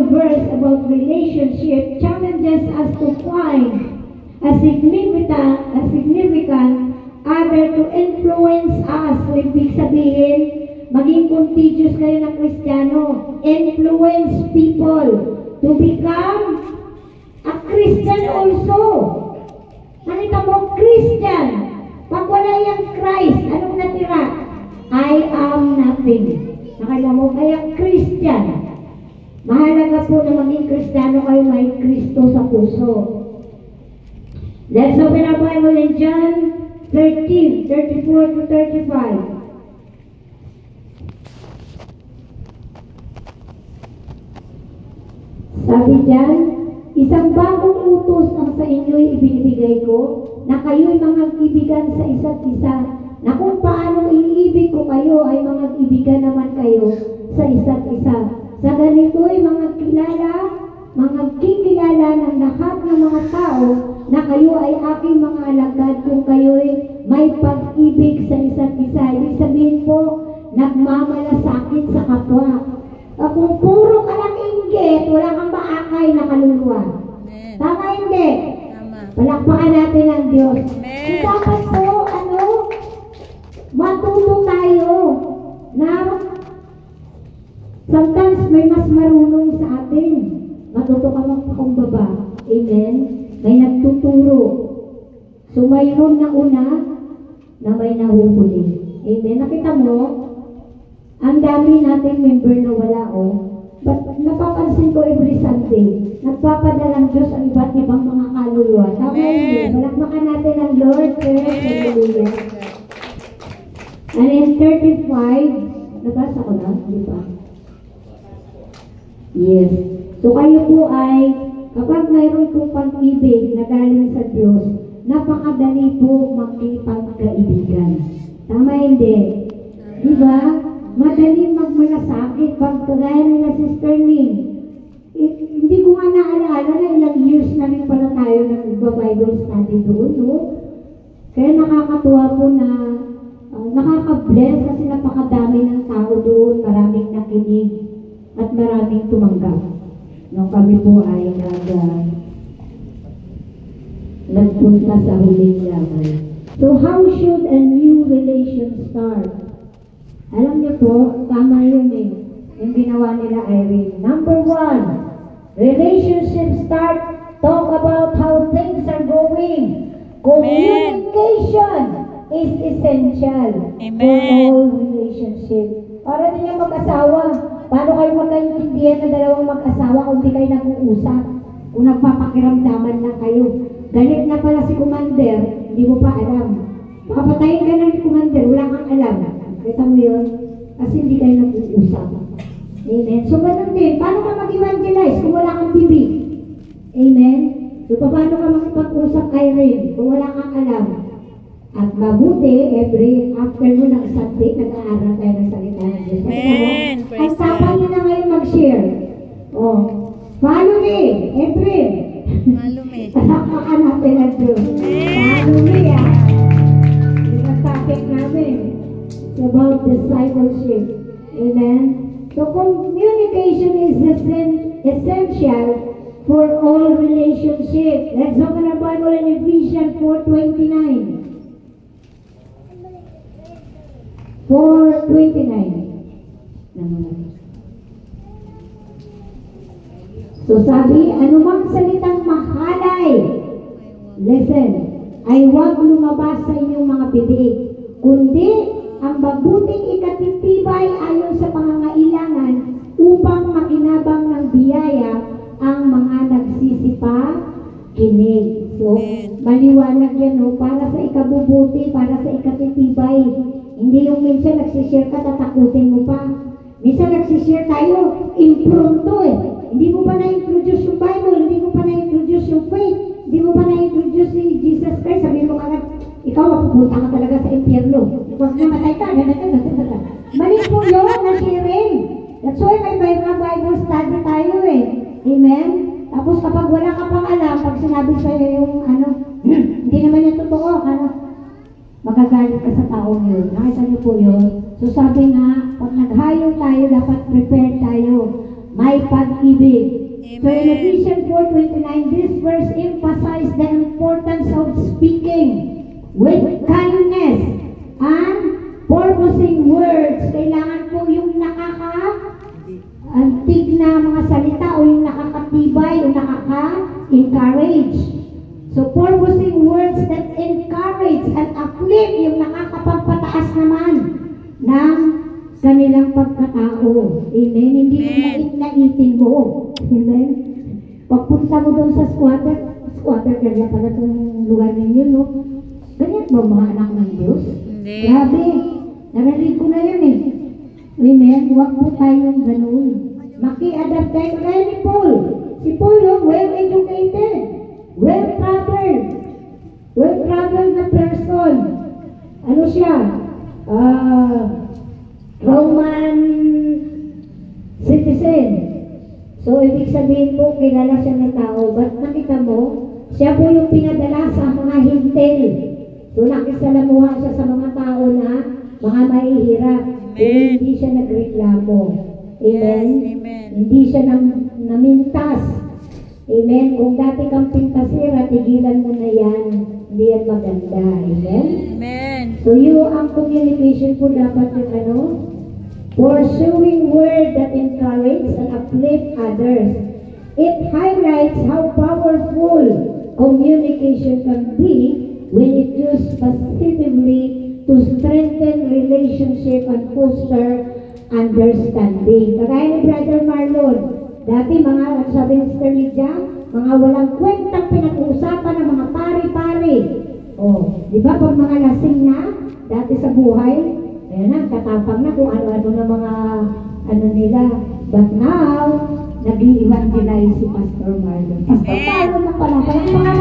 Bible verse about relationship challenges us to find a significant other to influence us. Ibig sabihin, maging contagious kayo na Kristiyano. Influence people to become a Christian also. Nakita mo, Christian. Pag wala yung Christ, anong natira? I am nothing. Nakala mo, kaya Christian. Mahalaga po na maging Kristiyano kayo may Kristo sa puso. Let's open our Bible in John 13, 34 to 35. Sabi dyan, isang bagong utos ang sa inyo'y ibinibigay ko, na kayo'y mga ibigan sa isa't isa, na kung paano iibig ko kayo ay mga ibigan naman kayo sa isa't isa. Sa ganito'y mga kikilala ng lahat ng mga tao na kayo ay aking mga alagad kung kayo'y may pag-ibig sa isa't isa. Ibig sabihin po, nagmamalasakit sa kapwa. Kung puro ka lang inggit, wala kang maakay na kaluluwa. Tama hindi? Tama. Palakpakan natin ang Diyos. Dapat po, matuto tayo na sometimes may mas marunong sa atin. Matuto ka magpakumbaba. Amen? May nagtuturo. So mayroon na una na may nahuhuli. Amen? Nakita mo, ang dami nating member na wala but napapansin ko every Sunday, nagpapadala ng Diyos ang iba't ibang mga kaluluwa. Tama hindi? Palakpakan natin ang Lord. Hallelujah. And in 35, nabasa ko na, di ba? Yes. So kayo po ay, kapag mayroon pong pag-ibig na galing sa Diyos, napakadali po makipagkaibigan. Tama hindi? Di ba? Madali magmalasakit pag kagaya nila Sister Ning. Hindi ko nga naalala na ilang years na rin pala tayo nag-Bible study doon, no? Kaya nakakatuwa po na nakaka-bless kasi napakadami ng tao doon, maraming nakinig at maraming tumanggap. Nung kami po ay nagpunta sa huling laman. So how should a new relation start? Alam niyo po, tama yun yung ginawa nila Irene. Number 1, relationship start, talk about how things are going. Communication is essential. Amen. For all relationship. Para din yung mag-asawa. Paano kayo magkaintindihan ng dalawang mag-asawa kung di kayo nag-uusap? Kung nagpapakiramdaman na kayo. Galit na pala si Commander, hindi mo pa alam. Papatayin ka ng Commander, wala kang alam. Kita mo yun? Kasi hindi kayo nag-uusap. Amen? So, ganun din. Paano ka mag-evangelize kung wala kang bibig? Amen? So, paano ka makipag-usap kay Rin kung wala kang alam? At mabuti, every afternoon ng Sunday, nag-aaral tayo ng salita ng Diyos. Amen! Ang tapang nyo na ngayon mag-share. Follow me, April. Follow me. Palakpakan natin ang Diyos. Follow me, Yung ang topic namin. About discipleship. Amen? So, communication is essential for all relationships. Let's open our Bible in Ephesians 4:29. 4:29. So, sabi, anumang salitang mahalay, listen, ay huwag lumabas sa inyong mga bibig, kundi ang mabuting ikatitibay ayon sa pangangailangan upang makinabang ng biyaya ang mga nagsisipakinig. So, maliwanag yan, no? Para sa ikabubuti, para sa ikatitibay. Hindi yung minsan nagsishare ka, tatakutin mo pa. Minsan nagsishare tayo, impromptu Hindi mo pa na-introduce yung Bible, hindi mo pa na-introduce yung faith, hindi mo pa na-introduce si Jesus Christ. Sabihin mo kagad, ikaw mapupunta ka talaga sa impyerno. Huwag namatay ka, mali po yun na sharing. That's why may Bible study tayo Amen? Tapos kapag wala ka pang alam, pag sinabi sa'yo yung hindi naman yung totoo, magagalit ka sa taong yun. Nakita niyo po yun? So sabi nga, pag naghayo tayo, dapat prepare tayo. May pag-ibig pag-ibig. So in Amen. Ephesians 4:29, this verse emphasizes the importance of speaking with kindness and purposing words. Kailangan po yung antig na mga salita o yung nakakatibay o nakaka-encourage. So purposing words that encourage and uplift yung nakakapagpataas naman ng kanilang pagkatao. Amen? Hindi yung nait-naitin mo. Amen? Pagpunta mo doon sa squatter kaya pala itong lugar ninyo, no? Ganyan ba mga anak ng Diyos? Hindi. Grabe. Narinig ko na yun eh. Amen? Huwag po tayong ganun. Maki-adapt tayo kaya ni Paul. Si Paul, well-educated, well-traveled na person. Ano siya? Roman citizen. So, ibig sabihin po, kilala siya ng tao. Ba't nakita mo? Siya po yung pinadala sa mga hintel. So, nakisalamuha siya sa mga tao na mga mahihirap. Hindi siya nagreklamo. Amen? Yes, amen. Hindi siya namintas. Amen? Kung dati kang pintasira, tigilan mo na yan. Hindi yan maganda. Amen? Amen. So, ang communication po dapat yung pursuing word that encourage and uplift others. It highlights how powerful communication can be when it used positively to strengthen relationship and foster understanding. Kagaya ni Brother Marlon, dati mga, sabi ni Sister Lydia, mga walang kwentang pinag-uusapan ng mga pari-pari. Di ba pag mga lasing na, dati sa buhay, ayan na, katapang na kung ano-ano na mga, nila. But now, nag-i-evangelize si Pastor Marlon. Pastor Marlon na pala, kaya mga